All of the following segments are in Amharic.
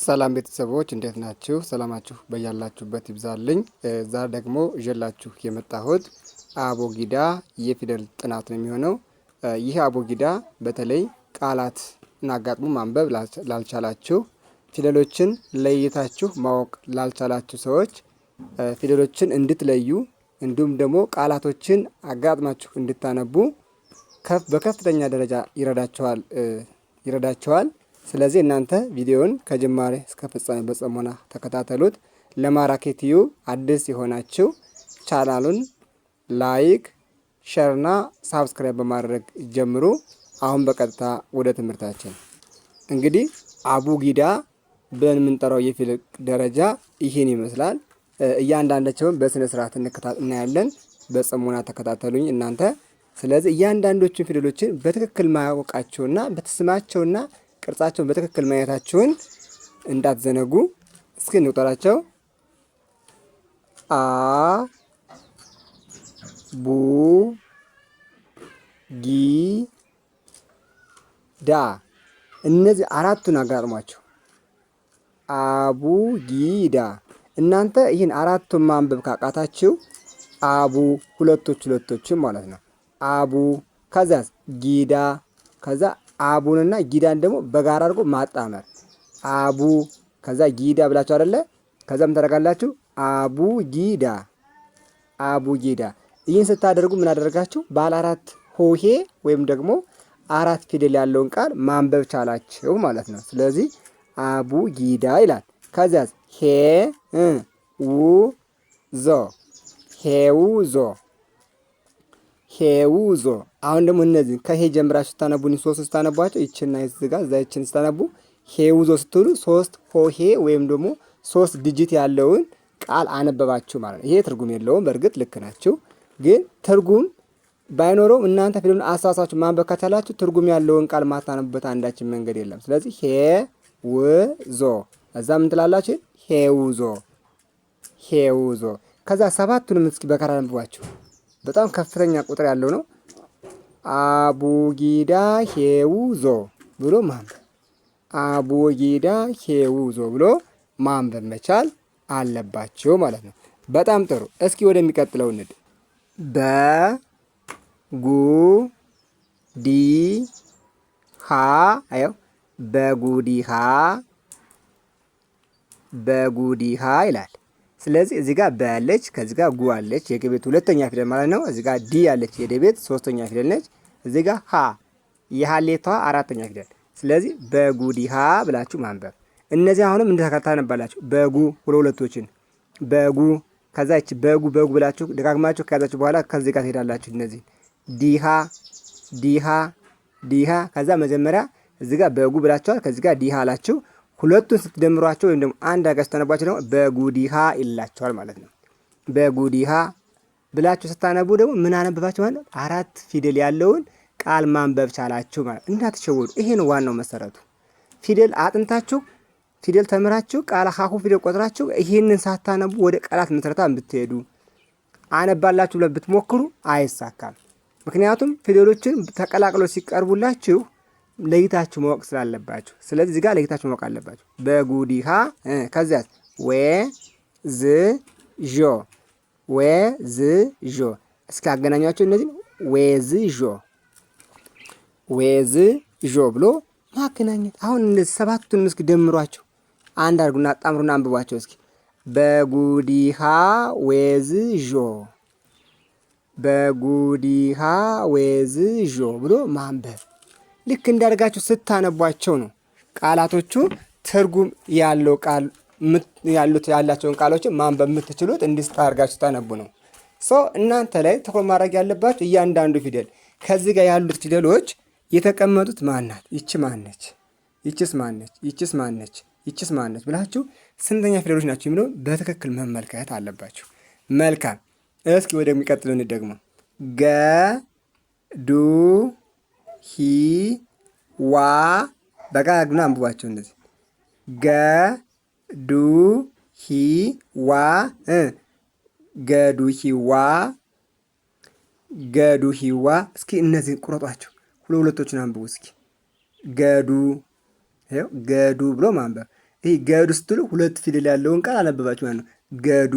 ሰላም ቤተሰቦች እንዴት ናችሁ? ሰላማችሁ በያላችሁበት ይብዛልኝ። ዛሬ ደግሞ ይዤላችሁ የመጣሁት አቦጊዳ የፊደል ጥናት ነው የሚሆነው። ይህ አቦጊዳ በተለይ ቃላትን አጋጥሞ ማንበብ ላልቻላችሁ፣ ፊደሎችን ለይታችሁ ማወቅ ላልቻላችሁ ሰዎች ፊደሎችን እንድትለዩ እንዲሁም ደግሞ ቃላቶችን አጋጥማችሁ እንድታነቡ በከፍተኛ ደረጃ ይረዳቸዋል። ስለዚህ እናንተ ቪዲዮውን ከጅማሬ እስከ ፍጻሜ በጽሞና ተከታተሉት። ለማራኪ ቲዩብ አዲስ የሆናችሁ ቻናሉን ላይክ፣ ሼርና ሳብስክራይብ በማድረግ ጀምሩ። አሁን በቀጥታ ወደ ትምህርታችን። እንግዲህ አቡጊዳ ብለን የምንጠራው የፊደል ደረጃ ይህን ይመስላል። እያንዳንዳቸውን በስነ ስርዓት እናያለን። በጽሞና ተከታተሉኝ እናንተ። ስለዚህ እያንዳንዶቹን ፊደሎችን በትክክል ማወቃቸውና በስማቸውና ቅርጻቸውን በትክክል ማየታችሁን እንዳትዘነጉ። እስኪ እንቁጠራቸው። አ ቡ ጊ ዳ። እነዚህ አራቱን አጋጥሟቸው። አቡ ጊዳ። እናንተ ይህን አራቱን ማንበብ ካቃታችሁ አቡ ሁለቶችን ማለት ነው። አቡ ከዛ ጊዳ ከዛ አቡንና ጊዳን ደግሞ በጋራ አድርጎ ማጣመር። አቡ ከዛ ጊዳ ብላችሁ አይደለ? ከዛ ምን ታደርጋላችሁ? አቡ ጊዳ፣ አቡ ጊዳ። ይህን ስታደርጉ ምን አደረጋችሁ? ባለ አራት ሆሄ ወይም ደግሞ አራት ፊደል ያለውን ቃል ማንበብ ቻላችሁ ማለት ነው። ስለዚህ አቡ ጊዳ ይላል። ከዚያስ ሄ ው ዞ፣ ሄው ዞ፣ ሄው ዞ። አሁን ደግሞ እነዚህ ከሄ ጀምራችሁ ስታነቡ ሶስት ስታነቧቸው ይችና ይዝጋ ዛይችን ስታነቡ ሄው ዞ ስትሉ ሶስት ሆሄ ወይም ደግሞ ሶስት ዲጂት ያለውን ቃል አነበባችሁ ማለት ነው። ይሄ ትርጉም የለውም። በእርግጥ ልክ ናችሁ፣ ግን ትርጉም ባይኖረውም እናንተ ፊደሉን አሳሳችሁ ማንበብ ከቻላችሁ ትርጉም ያለውን ቃል ማታነቡበት አንዳችን መንገድ የለም። ስለዚህ ሄ ው ዞ፣ እዛ ምን ትላላችሁ? ሄው ዞ፣ ሄው ዞ። ከዛ ሰባቱንም እስኪ በጋራ አንብቧቸው። በጣም ከፍተኛ ቁጥር ያለው ነው። አቡጊዳ ሄው ዞ ብሎ ማንበብ፣ አቡጊዳ ሄው ዞ ብሎ ማንበብ መቻል አለባቸው ማለት ነው። በጣም ጥሩ። እስኪ ወደሚቀጥለው እንድ በጉ ዲ ሃ። አየው፣ በጉዲሃ፣ በጉዲሃ ይላል። ስለዚህ እዚህ ጋር በ ያለች፣ ከዚህ ጋር ጉ አለች፣ የገቤት ሁለተኛ ፊደል ማለት ነው። እዚህ ጋር ዲ ያለች የደቤት ሶስተኛ ፊደል ነች። እዚህ ጋር ሀ የሀሌቷ አራተኛ ፊደል። ስለዚህ በጉዲሃ ብላችሁ ማንበብ። እነዚህ አሁንም እንደተከታታይ ነባላችሁ። በጉ ሁለቶችን በጉ፣ ከዛ እቺ በጉ ብላችሁ ደጋግማችሁ ከያዛችሁ በኋላ ከዚህ ጋር ትሄዳላችሁ። እነዚህ ዲሃ ዲሃ ዲሃ። ከዛ መጀመሪያ እዚህ ጋር በጉ ብላችኋል፣ ከዚህ ጋር ዲሃ አላችሁ። ሁለቱን ስትደምሯቸው ወይም ደግሞ አንድ አጋር ስታነቧቸው ደግሞ በጉዲሃ ይላቸዋል ማለት ነው። በጉዲሃ ብላችሁ ስታነቡ ደግሞ ምን አነበባችሁ ማለት? አራት ፊደል ያለውን ቃል ማንበብ ቻላችሁ ማለት። እንዳትሸወዱ። ይሄ ነው ዋናው መሰረቱ። ፊደል አጥንታችሁ ፊደል ተምራችሁ ቃል ሀሁ ፊደል ቆጥራችሁ ይሄንን ሳታነቡ ወደ ቃላት ምስረታ ብትሄዱ አነባላችሁ ብለ ብትሞክሩ አይሳካም። ምክንያቱም ፊደሎችን ተቀላቅለው ሲቀርቡላችሁ ለይታችሁ ማወቅ ስላለባችሁ። ስለዚህ እዚህ ጋር ለይታችሁ ማወቅ አለባችሁ። በጉዲሃ ከዚያ ወ ዝ ዦ፣ ወ ዝ ዦ። እስኪ አገናኟቸው እነዚህ ወዝ ዦ፣ ወዝ ዦ ብሎ ማገናኘት። አሁን እነዚህ ሰባቱን እስኪ ደምሯቸው አንድ አድርጉና አጣምሩና አንብቧቸው እስኪ። በጉዲሃ ወዝ ዦ፣ በጉዲሃ ወዝ ዦ ብሎ ማንበብ። ልክ እንዳደርጋችሁ ስታነቧቸው ነው ቃላቶቹ ትርጉም ያለው ቃል ያላቸውን ቃሎችን ማንበብ የምትችሉት። እንዲስታርጋችሁ ስታነቡ ነው። እናንተ ላይ ትኩረት ማድረግ ያለባችሁ እያንዳንዱ ፊደል ከዚህ ጋር ያሉት ፊደሎች የተቀመጡት ማናት፣ ይቺ ማነች፣ ይቺስ ማነች፣ ይቺስ ማነች፣ ይቺስ ማነች ብላችሁ ስንተኛ ፊደሎች ናቸው የሚለው በትክክል መመልከት አለባችሁ። መልካም። እስኪ ወደሚቀጥለው ደግሞ ገ ዱ ሂ ዋ። በጋራ ግና አንብቧቸው እንደዚህ ገ ዱ ሂ ዋ፣ ገዱ ሂዋ፣ ገዱ ሂዋ። እስኪ እነዚህ ቁረጧቸው። ሁለቶችን አንብቡ እስኪ። ገዱ ገዱ ብሎ ማንበብ። ይሄ ገዱ ስትሉ ሁለት ፊደል ያለውን ቃል አነበባችሁ ማለት ነው። ገዱ።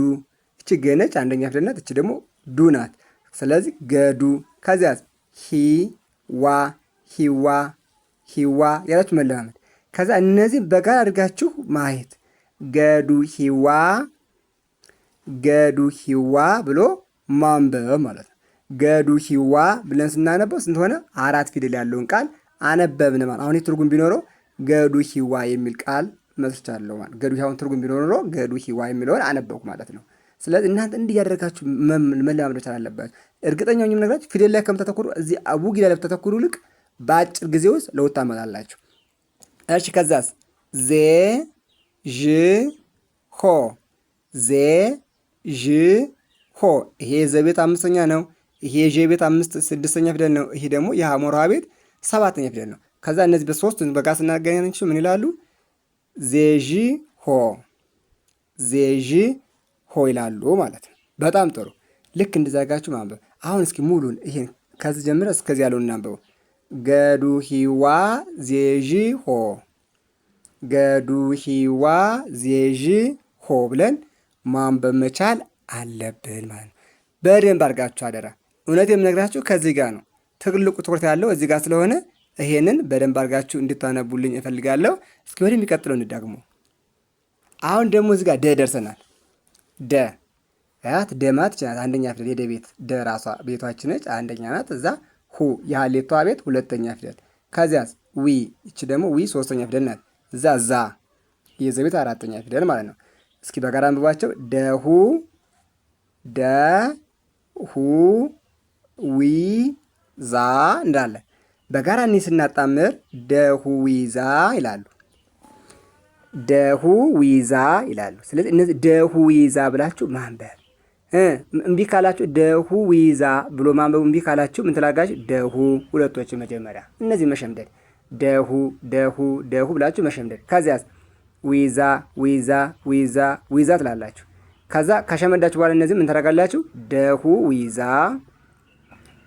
እቺ ገነች አንደኛ ፊደል ናት። እቺ ደግሞ ዱ ናት። ስለዚህ ገዱ። ከዚያ ሂ ዋ ሂዋ ሂዋ ያላችሁ መለማመድ። ከዛ እነዚህ በጋራ አድርጋችሁ ማየት። ገዱ ሂዋ ገዱ ሂዋ ብሎ ማንበብ ማለት ነው። ገዱ ሂዋ ብለን ስናነበው ስንት ሆነ? አራት ፊደል ያለውን ቃል አነበብን ማለት። አሁን ትርጉም ቢኖረው ገዱ ሂዋ የሚል ቃል መስርቻለሁ ማለት። ገዱ ሂዋን ትርጉም ቢኖረው ገዱ ሂዋ የሚለውን አነበብኩ ማለት ነው። ስለዚህ እናንተ እንዲህ ያደረጋችሁ መለማመድ መቻል አለባችሁ። እርግጠኛ ሆኜ የምነግራችሁ ፊደል ላይ ከምታተኩሩ እዚህ አቡጊዳ ላይ ብታተኩሩ ይልቅ በአጭር ጊዜ ውስጥ ለውጥ ታመጣላችሁ። እሺ ከዛስ ዜ ዥ ሆ ዜ ዥ ሆ። ይሄ የዘ ቤት አምስተኛ ነው። ይሄ የዠ ቤት ስድስተኛ ፊደል ነው። ይሄ ደግሞ የሐመር ውሃ ቤት ሰባተኛ ፊደል ነው። ከዛ እነዚህ በሶስት በጋ ስናገናኛቸው ምን ይላሉ? ዜዥ ሆ ዜዥ ሆ ይላሉ ማለት ነው። በጣም ጥሩ። ልክ እንደዛጋችሁ ማንበብ። አሁን እስኪ ሙሉን ይሄን ከዚህ ጀምረ እስከዚህ ያለውን እናንበው። ገዱ ሂዋ ዜዥ ሆ ገዱ ሂዋ ዜዥ ሆ ብለን ማንበብ መቻል አለብን ማለት ነው። በደንብ አድርጋችሁ አደራ። እውነት የምነግራችሁ ከዚህ ጋር ነው። ትልቁ ትኩረት ያለው እዚህ ጋር ስለሆነ ይሄንን በደንብ አድርጋችሁ እንድታነቡልኝ እፈልጋለሁ። እስኪ ወደሚቀጥለው እንዳግሞ። አሁን ደግሞ እዚህ ጋር ደ ደርሰናል። ደ ያት ደማት ይችላል። አንደኛ ፊደል የደ ቤት ደ ራሷ ቤቷችን ነች፣ አንደኛ ናት። እዛ ሁ የሀሌቷ ቤት ሁለተኛ ፊደል። ከዚያስ ዊ እቺ ደግሞ ዊ ሶስተኛ ፊደል ናት። እዛ ዛ የዘ ቤት አራተኛ ፊደል ማለት ነው። እስኪ በጋራ አንብባቸው። ደሁ ደሁ ዊ ዛ እንዳለ በጋራ እኔ ስናጣምር ደሁ ዊዛ ይላሉ። ደሁ ዊዛ ይላሉ። ስለዚህ እነዚህ ደሁ ዊዛ ብላችሁ ማንበብ። እምቢ ካላችሁ ደሁ ዊዛ ብሎ ማንበቡ እምቢ ካላችሁ ምን ትላጋችሁ? ደሁ ሁለቶች መጀመሪያ እነዚህ መሸምደድ። ደሁ ደሁ ደሁ ብላችሁ መሸምደድ። ከዚያስ ዊዛ ዊዛ ዊዛ ዊዛ ትላላችሁ። ከዛ ከሸመዳችሁ በኋላ እነዚህ ምን ታደርጋላችሁ? ደሁ ዊዛ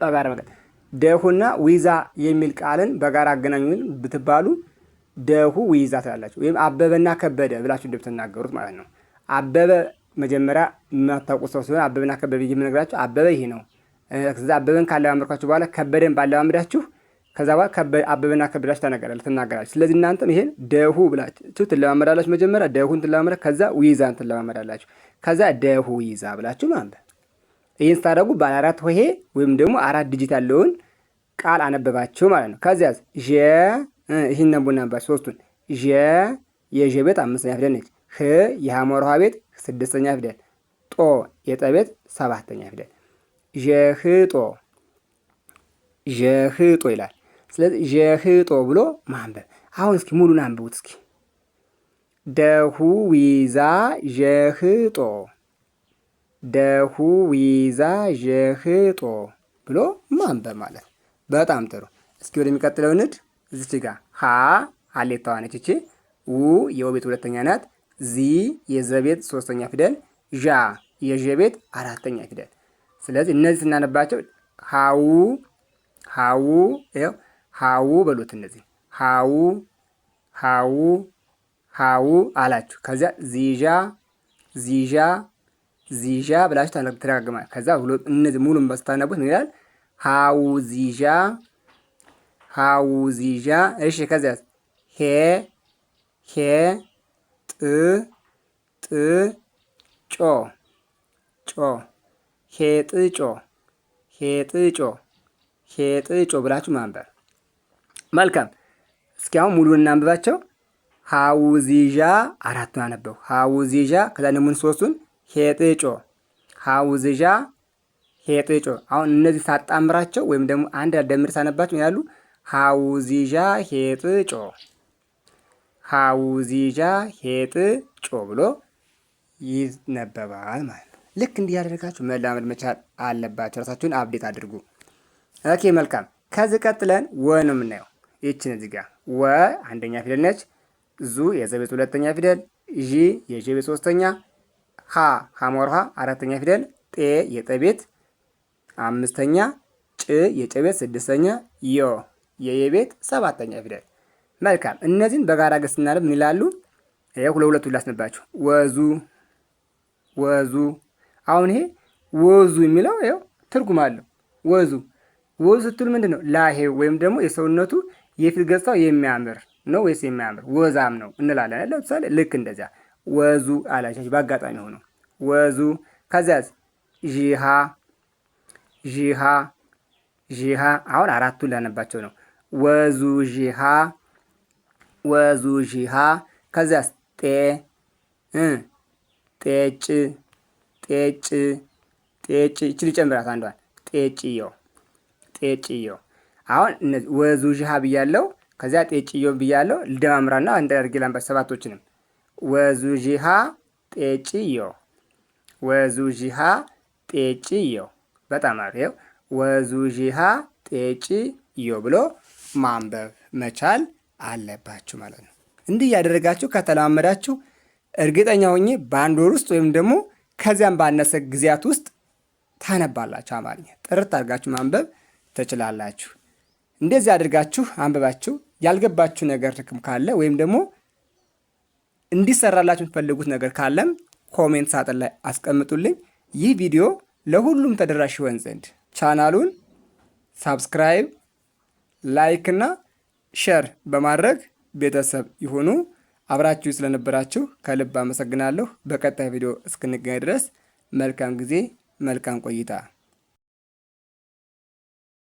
በጋራ በጋራ ደሁና ዊዛ የሚል ቃልን በጋራ አገናኙን ብትባሉ ደሁ ዊዛ ትላላችሁ። ወይም አበበና ከበደ ብላችሁ እንደምትናገሩት ማለት ነው። አበበ መጀመሪያ የማታውቁት ሰው ሲሆን አበበና ከበደ የምነግራችሁ አበበ ይሄ ነው። ከዛ አበበን ካለማመድኳችሁ በኋላ ከበደን ባለማመዳችሁ ከዛ በኋላ አበበና ከበዳችሁ ትናገራላችሁ። ስለዚህ እናንተም ይሄን ደሁ ብላችሁ ትለማመዳላችሁ። መጀመሪያ ደሁን ትለማመዳ፣ ከዛ ዊዛን ትለማመዳላችሁ። ከዛ ደሁ ዊዛ ብላችሁ ማንበብ። ይህን ስታደርጉ ባለ አራት ሆሄ ወይም ደግሞ አራት ዲጂት ያለውን ቃል አነበባችሁ ማለት ነው። ከዚያስ ዠ ይህን ነቡና ነበር ሶስቱን ዠ የዠ ቤት አምስተኛ ፊደል ነች። ህ የሐመር ውሃ ቤት ስድስተኛ ፊደል። ጦ የጠ ቤት ሰባተኛ ፊደል። ዠህጦ ዠህጦ ይላል። ስለዚህ ዠህጦ ብሎ ማንበብ። አሁን እስኪ ሙሉን አንብቡት እስኪ። ደሁ ዊዛ ዠህጦ ደሁ ዊዛ ዠህጦ ብሎ ማንበብ ማለት ነው። በጣም ጥሩ። እስኪ ወደሚቀጥለው ንድ። እዚች ጋር ሀ ሀሌታዋ ነች እቺ። ው የወ ቤት ሁለተኛ ናት። ዚ የዘ ቤት ሶስተኛ ፊደል። ዣ የዠ ቤት አራተኛ ፊደል። ስለዚህ እነዚህ ስናነባቸው ሀው ሀው ይኸው ሀው በሉት። እነዚህ ሀው ሀው ሀው አላችሁ። ከዚያ ዚዣ ዚዣ ዚዣ ብላችሁ ተደጋግማ። ከዛ እነዚህ ሙሉን በስታነቡት ምን ይላል? ሀው ዚዣ ሀው ዚዣ። እሺ ከዚያ ሄ ሄ ጥ ጥ ጮ ጮ ሄጥ ጮ ሄጥ ጮ ሄጥ ጮ ብላችሁ ማንበብ። መልካም። እስኪ አሁን ሙሉን እናንብባቸው። ሀው ዚዣ አራቱን አነበው። ሀው ዚዣ ከዛ ደግሞ ሶስቱን ሄጥጮ ሀውዝዣ ሄጥጮ። አሁን እነዚህ ሳጣምራቸው ወይም ደግሞ አንድ ደምር ሳነባቸው ያሉ ሀውዚዣ ሄጥጮ ሀውዚዣ ሄጥጮ ብሎ ይነበባል ማለት ነው። ልክ እንዲህ ያደረጋችሁ መላመድ መቻል አለባቸው። ራሳችሁን አብዴት አድርጉ። ኦኬ መልካም። ከዚህ ቀጥለን ወ ነው የምናየው። ይችን እዚህ ጋር ወ አንደኛ ፊደል ነች። ዙ የዘ ቤት ሁለተኛ ፊደል። ዢ የዠ ቤት ሶስተኛ። ሀ ሐመር ውሃ አራተኛ ፊደል። ጤ የጠ ቤት አምስተኛ። ጭ የጨ ቤት ስድስተኛ። ዮ የየ ቤት ሰባተኛ ፊደል። መልካም። እነዚህን በጋራ ገስ ስናነብ ምን ይላሉ? ይሄ ሁለቱ ላስነባችሁ። ወዙ ወዙ። አሁን ይሄ ወዙ የሚለው ይኸው ትርጉም አለው። ወዙ ወዙ ስትሉ ምንድን ነው? ላሄው ወይም ደግሞ የሰውነቱ የፊት ገጽታው የሚያምር ነው ወይስ የሚያምር ወዛም ነው እንላለን። ለምሳሌ ልክ እንደዚያ ወዙ አላቻችሁ በአጋጣሚ ሆኖ ወዙ። ከዚያስ ዢሃ ዢሃ ዢሃ። አሁን አራቱን ላነባቸው ነው። ወዙ ዢሃ ወዙ ዢሃ። ከዚያስ ጤ ጤጭ ጤጭ ጤጭ። ይችል ጨምራት አንዷን ጤጭየው ጤጭየው። አሁን እነዚህ ወዙ ዢሃ ብያለው። ከዚያ ጤጭየው ብያለው። ልደማምራና አንድ አድርጌ ላንባች ሰባቶችንም። ወዙ ዢሃ ጤጭየው ወዙ ዢሃ ጤጭየው። በጣም አሪፍ። ወዙ ዢሃ ጤጭየው ብሎ ማንበብ መቻል አለባችሁ ማለት ነው። እንዲህ እያደረጋችሁ ከተለማመዳችሁ እርግጠኛ ሆኜ በአንድ ወር ውስጥ ወይም ደግሞ ከዚያም ባነሰ ጊዜያት ውስጥ ታነባላችሁ። አማርኛ ጥርት አድርጋችሁ ማንበብ ትችላላችሁ። እንደዚህ አድርጋችሁ አንብባችሁ ያልገባችሁ ነገር ካለ ወይም ደግሞ እንዲሰራላችሁ የምትፈልጉት ነገር ካለም ኮሜንት ሳጥን ላይ አስቀምጡልኝ። ይህ ቪዲዮ ለሁሉም ተደራሽ ይሆን ዘንድ ቻናሉን ሳብስክራይብ፣ ላይክ እና ሼር በማድረግ ቤተሰብ ይሁኑ። አብራችሁ ስለነበራችሁ ከልብ አመሰግናለሁ። በቀጣይ ቪዲዮ እስክንገናኝ ድረስ መልካም ጊዜ፣ መልካም ቆይታ።